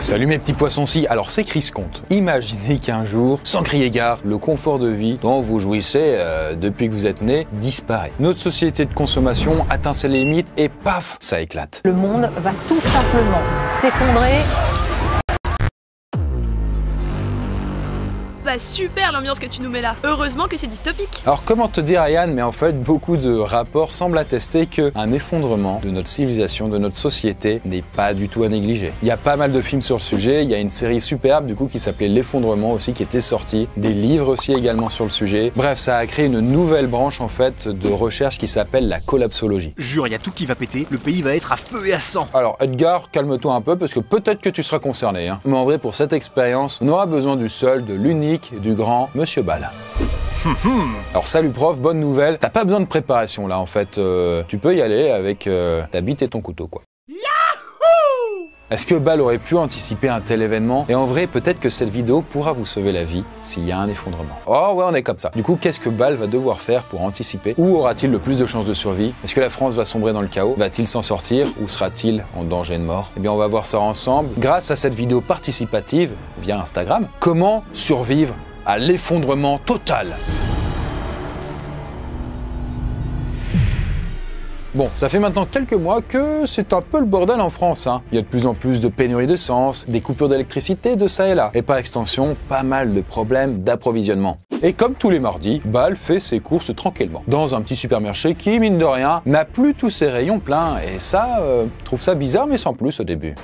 Salut mes petits poissons-ci, alors c'est Chris Comte. Imaginez qu'un jour, sans crier gare, le confort de vie dont vous jouissez depuis que vous êtes né disparaît. Notre société de consommation atteint ses limites et paf, ça éclate. Le monde va tout simplement s'effondrer. Bah super l'ambiance que tu nous mets là. Heureusement que c'est dystopique. Alors comment te dire Yann, mais en fait beaucoup de rapports semblent attester qu'un effondrement de notre civilisation, de notre société n'est pas du tout à négliger. Il y a pas mal de films sur le sujet, il y a une série superbe du coup qui s'appelait L'effondrement aussi qui était sortie, des livres aussi également sur le sujet. Bref, ça a créé une nouvelle branche en fait de recherche qui s'appelle la collapsologie. Jure, il y a tout qui va péter, le pays va être à feu et à sang. Alors Edgar, calme-toi un peu parce que peut-être que tu seras concerné. Mais en vrai pour cette expérience, on aura besoin du seul, de l'unique, du grand Monsieur Ball. Alors salut prof, bonne nouvelle, t'as pas besoin de préparation là en fait, tu peux y aller avec ta bite et ton couteau quoi. Est-ce que Ball aurait pu anticiper un tel événement? Et en vrai, peut-être que cette vidéo pourra vous sauver la vie s'il y a un effondrement. Oh ouais, on est comme ça. Du coup, qu'est-ce que Ball va devoir faire pour anticiper? Où aura-t-il le plus de chances de survie? Est-ce que la France va sombrer dans le chaos? Va-t-il s'en sortir? Ou sera-t-il en danger de mort? Eh bien, on va voir ça ensemble grâce à cette vidéo participative via Instagram. Comment survivre à l'effondrement total? Bon, ça fait maintenant quelques mois que c'est un peu le bordel en France. Il y a de plus en plus de pénuries d'essence, des coupures d'électricité de ça et là. Et par extension, pas mal de problèmes d'approvisionnement. Et comme tous les mardis, Ball fait ses courses tranquillement. Dans un petit supermarché qui, mine de rien, n'a plus tous ses rayons pleins. Et ça, trouve ça bizarre mais sans plus au début.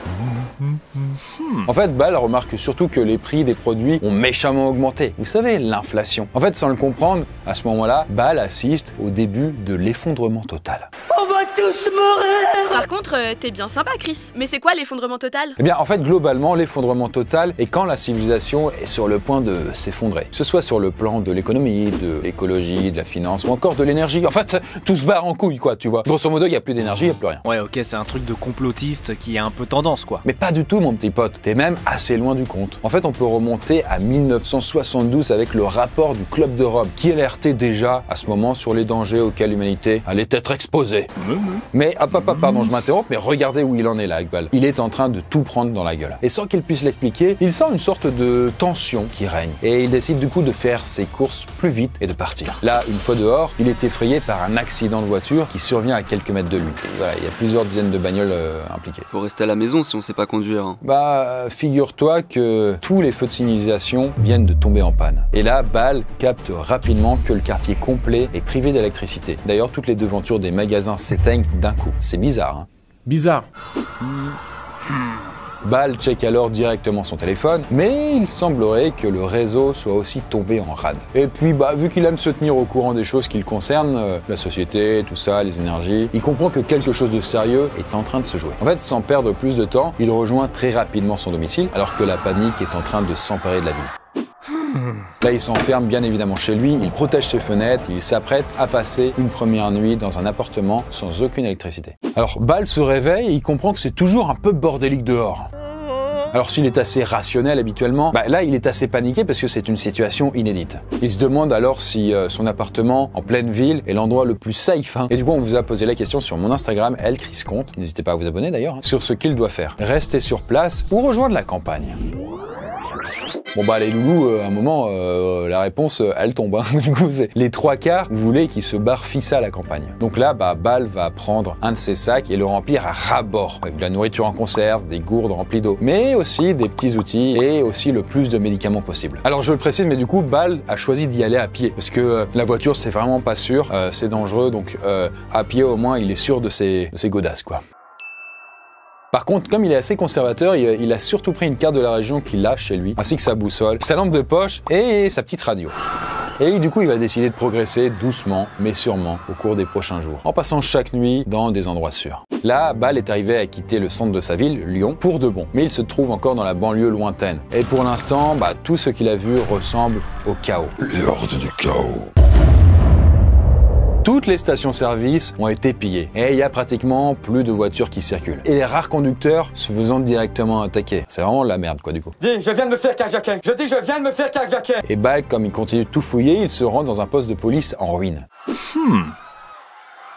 En fait, Ball remarque surtout que les prix des produits ont méchamment augmenté. Vous savez, l'inflation. En fait, sans le comprendre, à ce moment-là, Ball assiste au début de l'effondrement total. On va tous mourir! Par contre, t'es bien sympa Chris. Mais c'est quoi l'effondrement total? Eh bien, en fait, globalement, l'effondrement total est quand la civilisation est sur le point de s'effondrer. Que ce soit sur le plan de l'économie, de l'écologie, de la finance ou encore de l'énergie. En fait, tout se barre en couille, quoi, tu vois. Grosso modo, il n'y a plus d'énergie, il n'y a plus rien. Ouais, ok, c'est un truc de complotiste qui est un peu tendance, quoi. Mais pas du tout, mon petit pote. T'es même assez loin du compte. En fait, on peut remonter à 1972 avec le rapport du Club de Rome, qui alertait déjà à ce moment sur les dangers auxquels l'humanité allait être exposée. Mais, pardon, je m'interromps, mais regardez où il en est là, avec Ball. Il est en train de tout prendre dans la gueule. Et sans qu'il puisse l'expliquer, il sent une sorte de tension qui règne. Et il décide du coup de faire ses courses plus vite et de partir. Là, une fois dehors, il est effrayé par un accident de voiture qui survient à quelques mètres de lui. Et voilà, il y a plusieurs dizaines de bagnoles impliquées. Faut rester à la maison si on sait pas conduire. Figure-toi que tous les feux de signalisation viennent de tomber en panne. Et là, Ball capte rapidement que le quartier complet est privé d'électricité. D'ailleurs, toutes les devantures des magasins s'éteignent d'un coup. C'est bizarre, Bizarre. Ball check alors directement son téléphone, mais il semblerait que le réseau soit aussi tombé en rade. Et puis, vu qu'il aime se tenir au courant des choses qui le concernent, la société, tout ça, les énergies, il comprend que quelque chose de sérieux est en train de se jouer. En fait, sans perdre plus de temps, il rejoint très rapidement son domicile, alors que la panique est en train de s'emparer de la ville. Là, il s'enferme bien évidemment chez lui, il protège ses fenêtres, il s'apprête à passer une première nuit dans un appartement sans aucune électricité. Alors, Ball se réveille et il comprend que c'est toujours un peu bordélique dehors. Alors s'il est assez rationnel habituellement, là il est assez paniqué parce que c'est une situation inédite. Il se demande alors si son appartement en pleine ville est l'endroit le plus safe. Et du coup on vous a posé la question sur mon Instagram, @ChrisComte, n'hésitez pas à vous abonner d'ailleurs, sur ce qu'il doit faire. Rester sur place ou rejoindre la campagne. Bon les loulous, à un moment, la réponse, elle tombe. Du coup, c'est les 3/4, vous voulez qu'ils se barrent fissa à la campagne. Donc là, Ball va prendre un de ses sacs et le remplir à ras-bord, avec de la nourriture en conserve, des gourdes remplies d'eau, mais aussi des petits outils et aussi le plus de médicaments possible. Alors je le précise, mais du coup, Ball a choisi d'y aller à pied, parce que la voiture, c'est vraiment pas sûr, c'est dangereux, donc à pied au moins, il est sûr de ses godasses, quoi. Par contre, comme il est assez conservateur, il a surtout pris une carte de la région qu'il a chez lui, ainsi que sa boussole, sa lampe de poche et sa petite radio. Et du coup, il va décider de progresser doucement, mais sûrement, au cours des prochains jours, en passant chaque nuit dans des endroits sûrs. Là, Ball est arrivé à quitter le centre de sa ville, Lyon, pour de bon. Mais il se trouve encore dans la banlieue lointaine. Et pour l'instant, tout ce qu'il a vu ressemble au chaos. Les hordes du chaos. Toutes les stations-service ont été pillées et il y a pratiquement plus de voitures qui circulent. Et les rares conducteurs se faisant directement attaquer. C'est vraiment la merde quoi du coup. Dis, je viens de me faire carjacker. Je dis, je viens de me faire carjacker. Et Ball, comme il continue de tout fouiller, il se rend dans un poste de police en ruine.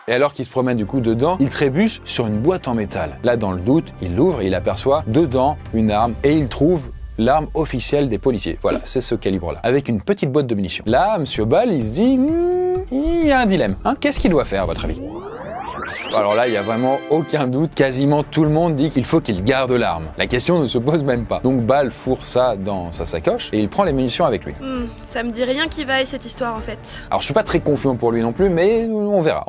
Et alors qu'il se promène du coup dedans, il trébuche sur une boîte en métal. Là, dans le doute, il l'ouvre et il aperçoit dedans une arme et il trouve l'arme officielle des policiers. Voilà, c'est ce calibre-là, avec une petite boîte de munitions. Là, Monsieur Ball, il se dit, il y a un dilemme. Hein, qu'est-ce qu'il doit faire, à votre avis? Alors là, il n'y a vraiment aucun doute, quasiment tout le monde dit qu'il faut qu'il garde l'arme. La question ne se pose même pas. Donc Ball fourre ça dans sa sacoche et il prend les munitions avec lui. Ça me dit rien qui vaille cette histoire en fait. Alors je suis pas très confiant pour lui non plus, mais on verra.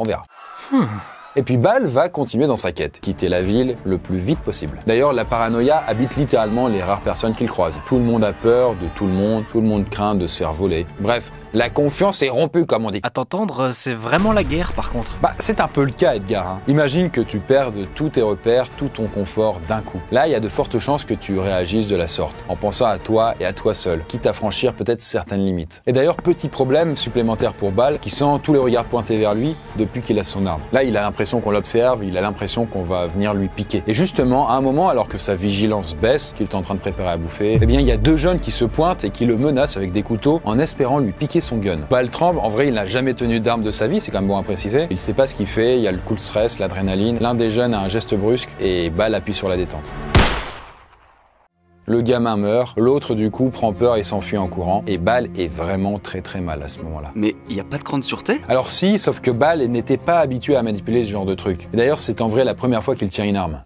Et puis Ball va continuer dans sa quête, quitter la ville le plus vite possible. D'ailleurs, la paranoïa habite littéralement les rares personnes qu'il croise. Tout le monde a peur de tout le monde craint de se faire voler. Bref, la confiance est rompue, comme on dit. À t'entendre, c'est vraiment la guerre par contre. Bah, c'est un peu le cas, Edgar. Hein. Imagine que tu perdes tous tes repères, tout ton confort d'un coup. Là, il y a de fortes chances que tu réagisses de la sorte, en pensant à toi et à toi seul, quitte à franchir peut-être certaines limites. Et d'ailleurs, petit problème supplémentaire pour Ball, qui sent tous les regards pointés vers lui depuis qu'il a son arme. Là, il a l'impression qu'on l'observe, il a l'impression qu'on va venir lui piquer. Et justement, à un moment, alors que sa vigilance baisse, qu'il est en train de préparer à bouffer, eh bien, il y a deux jeunes qui se pointent et qui le menacent avec des couteaux en espérant lui piquer son gun. Ball tremble, en vrai il n'a jamais tenu d'arme de sa vie, c'est quand même bon à préciser. Il sait pas ce qu'il fait, il y a le coup de stress, l'adrénaline. L'un des jeunes a un geste brusque et Ball appuie sur la détente. Le gamin meurt, l'autre du coup prend peur et s'enfuit en courant, et Ball est vraiment très mal à ce moment-là. Mais y a pas de crâne de sûreté? Alors si, sauf que Ball n'était pas habitué à manipuler ce genre de truc. Et d'ailleurs c'est en vrai la première fois qu'il tient une arme.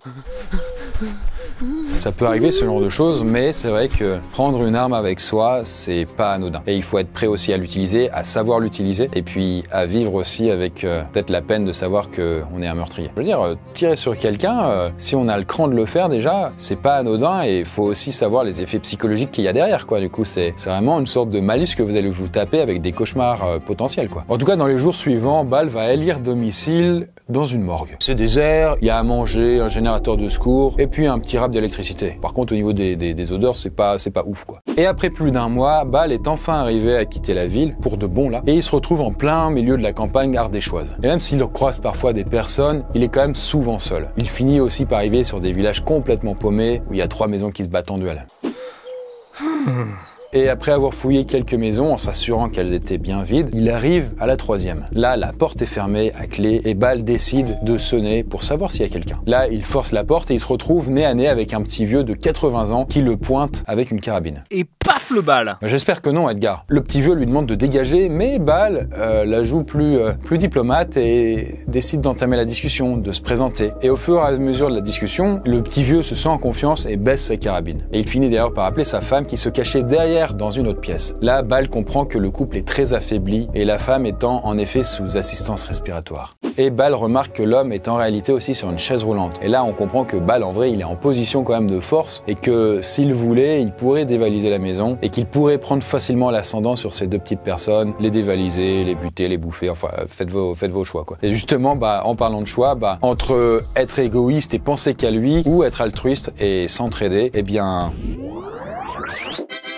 Ça peut arriver ce genre de choses, mais c'est vrai que prendre une arme avec soi, c'est pas anodin. Et il faut être prêt aussi à l'utiliser, à savoir l'utiliser, et puis à vivre aussi avec peut-être la peine de savoir qu'on est un meurtrier. Je veux dire, tirer sur quelqu'un, si on a le cran de le faire déjà, c'est pas anodin, et il faut aussi savoir les effets psychologiques qu'il y a derrière, quoi. Du coup, c'est vraiment une sorte de malus que vous allez vous taper avec des cauchemars potentiels, quoi. En tout cas, dans les jours suivants, Ball va élire domicile dans une morgue. C'est désert, il y a à manger, un générateur de secours, et puis un petit râpe d'électricité. Par contre, au niveau des odeurs, c'est pas ouf, quoi. Et après plus d'un mois, Ball est enfin arrivé à quitter la ville, pour de bon là, et il se retrouve en plein milieu de la campagne ardéchoise. Et même s'il croise parfois des personnes, il est quand même souvent seul. Il finit aussi par arriver sur des villages complètement paumés, où il y a 3 maisons qui se battent en duel. Et après avoir fouillé quelques maisons en s'assurant qu'elles étaient bien vides, il arrive à la 3e. Là, la porte est fermée à clé et Ball décide de sonner pour savoir s'il y a quelqu'un. Là, il force la porte et il se retrouve nez à nez avec un petit vieux de 80 ans qui le pointe avec une carabine. Et paf le Ball. J'espère que non, Edgar. Le petit vieux lui demande de dégager, mais Ball la joue plus diplomate et décide d'entamer la discussion, de se présenter. Et au fur et à mesure de la discussion, le petit vieux se sent en confiance et baisse sa carabine. Et il finit d'ailleurs par appeler sa femme qui se cachait derrière dans une autre pièce. Là, Ball comprend que le couple est très affaibli et la femme étant en effet sous assistance respiratoire. Et Ball remarque que l'homme est en réalité aussi sur une chaise roulante. Et là, on comprend que Ball, en vrai, il est en position quand même de force et que s'il voulait, il pourrait dévaliser la maison et qu'il pourrait prendre facilement l'ascendant sur ces deux petites personnes, les dévaliser, les buter, les bouffer, enfin, faites vos choix, quoi. Et justement, en parlant de choix, entre être égoïste et penser qu'à lui ou être altruiste et s'entraider, eh bien...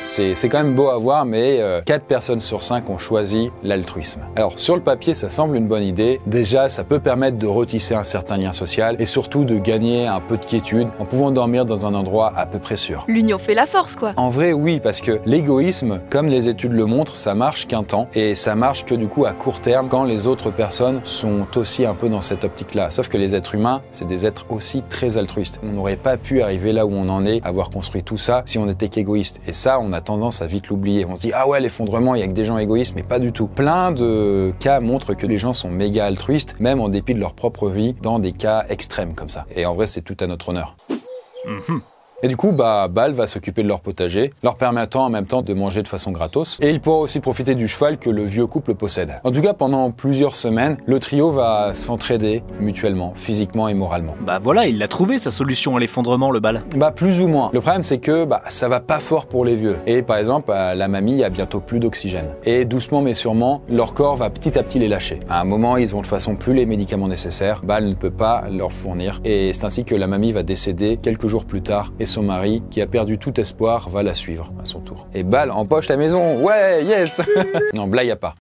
C'est quand même beau à voir, mais 4 personnes sur 5 ont choisi l'altruisme. Alors, sur le papier, ça semble une bonne idée. Déjà, ça peut permettre de retisser un certain lien social et surtout de gagner un peu de quiétude en pouvant dormir dans un endroit à peu près sûr. L'union fait la force, quoi. En vrai, oui, parce que l'égoïsme, comme les études le montrent, ça marche qu'un temps et ça marche que du coup à court terme quand les autres personnes sont aussi un peu dans cette optique-là. Sauf que les êtres humains, c'est des êtres aussi très altruistes. On n'aurait pas pu arriver là où on en est, avoir construit tout ça, si on était qu'égoïste. Et ça, on a tendance à vite l'oublier. On se dit, ah ouais, l'effondrement, il y a que des gens égoïstes, mais pas du tout. Plein de cas montrent que les gens sont méga altruistes, même en dépit de leur propre vie, dans des cas extrêmes comme ça. Et en vrai, c'est tout à notre honneur. Et du coup, Ball va s'occuper de leur potager, leur permettant en même temps de manger de façon gratos. Et il pourra aussi profiter du cheval que le vieux couple possède. En tout cas, pendant plusieurs semaines, le trio va s'entraider mutuellement, physiquement et moralement. Voilà, il a trouvé sa solution à l'effondrement, le Ball. Plus ou moins. Le problème, c'est que ça va pas fort pour les vieux. Et par exemple, la mamie a bientôt plus d'oxygène. Et doucement mais sûrement, leur corps va petit à petit les lâcher. À un moment, ils ont de toute façon plus les médicaments nécessaires. Ball ne peut pas leur fournir. Et c'est ainsi que la mamie va décéder quelques jours plus tard. Et son mari, qui a perdu tout espoir, va la suivre à son tour. Et Ball empoche la maison. Ouais, yes. Non, blague à part.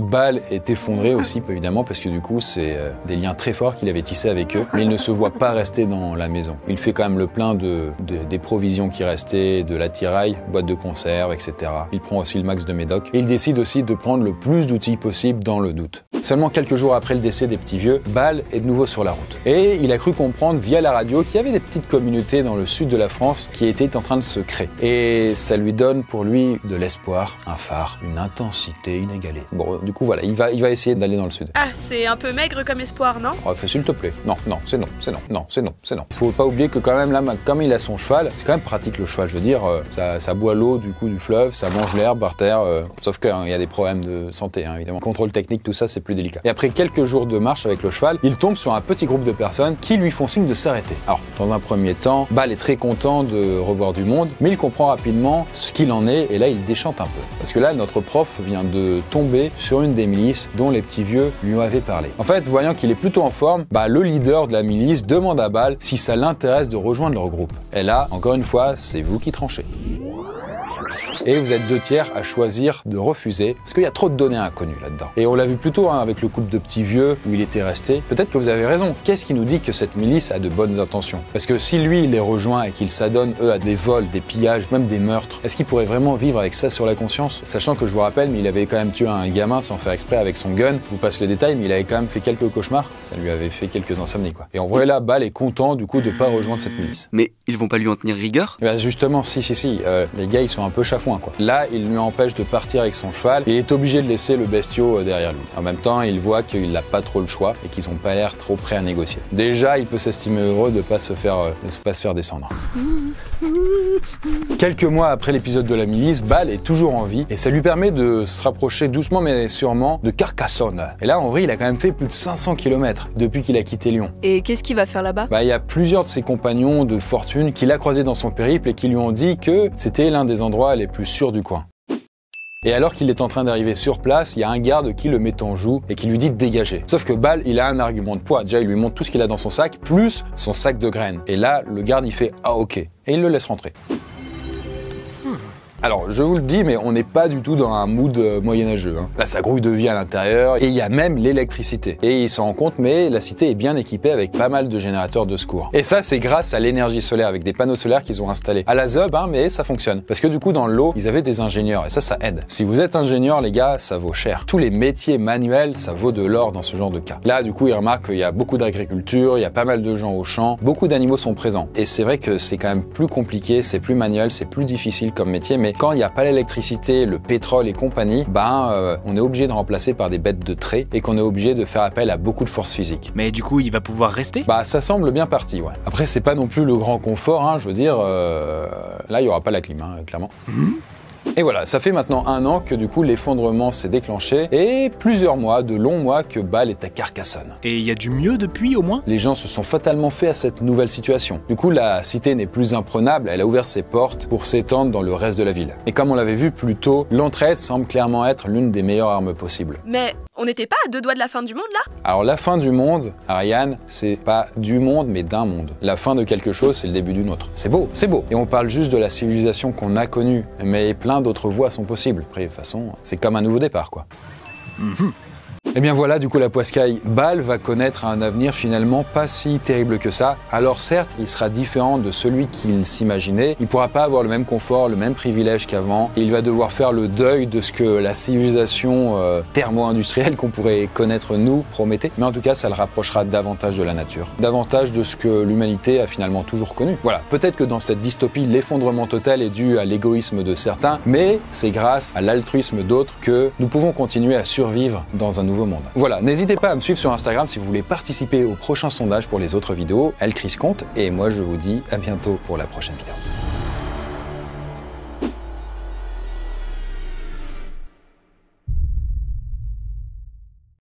Bâle est effondré aussi, évidemment, parce que du coup, c'est des liens très forts qu'il avait tissés avec eux, mais il ne se voit pas rester dans la maison. Il fait quand même le plein des provisions qui restaient, de l'attirail, boîte de conserve, etc. Il prend aussi le max de médoc, et il décide aussi de prendre le plus d'outils possible dans le doute. Seulement quelques jours après le décès des petits vieux, Bâle est de nouveau sur la route. Et il a cru comprendre via la radio qu'il y avait des petites communautés dans le sud de la France qui étaient en train de se créer. Et ça lui donne pour lui de l'espoir, un phare, une intensité inégalée. Bon, du coup voilà, il va essayer d'aller dans le sud. Ah, c'est un peu maigre comme espoir, non? Oh, s'il te plaît. Non, c'est non. Faut pas oublier que quand même là, comme il a son cheval, c'est quand même pratique le cheval. Je veux dire, ça boit l'eau du coup du fleuve, ça mange l'herbe par terre, sauf qu'il y a des problèmes de santé, hein, évidemment. Contrôle technique, tout ça, c'est plus délicat. Et après quelques jours de marche avec le cheval, il tombe sur un petit groupe de personnes qui lui font signe de s'arrêter. Alors, dans un premier temps, Bâle est très content de revoir du monde, mais il comprend rapidement ce qu'il en est, et là, il déchante un peu. Parce que là, notre prof vient de tomber sur une des milices dont les petits vieux lui avaient parlé. En fait, voyant qu'il est plutôt en forme, le leader de la milice demande à Bâle si ça l'intéresse de rejoindre leur groupe. Et là, encore une fois, c'est vous qui tranchez. Et vous êtes 2/3 à choisir de refuser, parce qu'il y a trop de données inconnues là-dedans. Et on l'a vu plus tôt avec le couple de petits vieux où il était resté. Peut-être que vous avez raison. Qu'est-ce qui nous dit que cette milice a de bonnes intentions? Parce que si lui, il les rejoint et qu'il s'adonne, eux, à des vols, des pillages, même des meurtres, est-ce qu'il pourrait vraiment vivre avec ça sur la conscience? Sachant que je vous rappelle, mais il avait quand même tué un gamin sans faire exprès avec son gun. Je vous passe le détail, mais il avait quand même fait quelques cauchemars. Ça lui avait fait quelques insomnies, quoi. Et en vrai, là, Bâle est content, du coup, de pas rejoindre cette milice. Mais ils vont pas lui en tenir rigueur? Justement, si. Les gars, ils sont un peu chafouins, quoi. Là, il lui empêche de partir avec son cheval et il est obligé de laisser le bestiau derrière lui. En même temps, il voit qu'il n'a pas trop le choix et qu'ils n'ont pas l'air trop prêts à négocier. Déjà, il peut s'estimer heureux de ne pas se faire descendre. Quelques mois après l'épisode de la milice, Bâle est toujours en vie et ça lui permet de se rapprocher doucement mais sûrement de Carcassonne. Et là, en vrai, il a quand même fait plus de 500 km depuis qu'il a quitté Lyon. Et qu'est-ce qu'il va faire là-bas? Il y a plusieurs de ses compagnons de fortune qu'il a croisés dans son périple et qui lui ont dit que c'était l'un des endroits les plus sûrs du coin. Et alors qu'il est en train d'arriver sur place, il y a un garde qui le met en joue et qui lui dit de dégager. Sauf que Bâle, il a un argument de poids. Déjà, il lui montre tout ce qu'il a dans son sac, plus son sac de graines. Et là, le garde, il fait « Ah ok ». Et il le laisse rentrer. Alors, je vous le dis, mais on n'est pas du tout dans un mood moyenâgeux. Là, ça grouille de vie à l'intérieur, et il y a même l'électricité. Et il s'en rend compte, mais la cité est bien équipée avec pas mal de générateurs de secours. Et ça, c'est grâce à l'énergie solaire, avec des panneaux solaires qu'ils ont installés. À la ZUB, mais ça fonctionne. Parce que du coup, dans l'eau, ils avaient des ingénieurs, et ça aide. Si vous êtes ingénieur, les gars, ça vaut cher. Tous les métiers manuels, ça vaut de l'or dans ce genre de cas. Là, du coup, il remarque qu'il y a beaucoup d'agriculture, il y a pas mal de gens au champ, beaucoup d'animaux sont présents. Et c'est vrai que c'est quand même plus compliqué, c'est plus manuel, c'est plus difficile comme métier, mais quand il n'y a pas l'électricité, le pétrole et compagnie, on est obligé de remplacer par des bêtes de trait et qu'on est obligé de faire appel à beaucoup de force physique. Mais du coup, il va pouvoir rester? Ça semble bien parti, ouais. Après, c'est pas non plus le grand confort, je veux dire, là, il n'y aura pas la clim, clairement. Et voilà, ça fait maintenant 1 an que du coup l'effondrement s'est déclenché et plusieurs mois, de longs mois que Bâle est à Carcassonne. Et il y a du mieux depuis au moins? Les gens se sont fatalement fait à cette nouvelle situation. Du coup, la cité n'est plus imprenable, elle a ouvert ses portes pour s'étendre dans le reste de la ville. Et comme on l'avait vu plus tôt, l'entraide semble clairement être l'une des meilleures armes possibles. Mais on n'était pas à 2 doigts de la fin du monde là? Alors la fin du monde, Ariane, c'est pas du monde mais d'un monde. La fin de quelque chose, c'est le début d'une autre. C'est beau, c'est beau. Et on parle juste de la civilisation qu'on a connue, mais plein d'autres voies sont possibles. Après, de toute façon, c'est comme un nouveau départ, quoi. Et bien voilà, du coup, la poiscaille, Bâle va connaître un avenir finalement pas si terrible que ça. Alors certes, il sera différent de celui qu'il s'imaginait. Il pourra pas avoir le même confort, le même privilège qu'avant. Il va devoir faire le deuil de ce que la civilisation thermo-industrielle qu'on pourrait connaître nous promettait. Mais en tout cas, ça le rapprochera davantage de la nature, davantage de ce que l'humanité a finalement toujours connu. Voilà, peut-être que dans cette dystopie, l'effondrement total est dû à l'égoïsme de certains, mais c'est grâce à l'altruisme d'autres que nous pouvons continuer à survivre dans un nouveau monde. Voilà, n'hésitez pas à me suivre sur Instagram si vous voulez participer au prochain sondage pour les autres vidéos. Elle Chris Compte et moi je vous dis à bientôt pour la prochaine vidéo.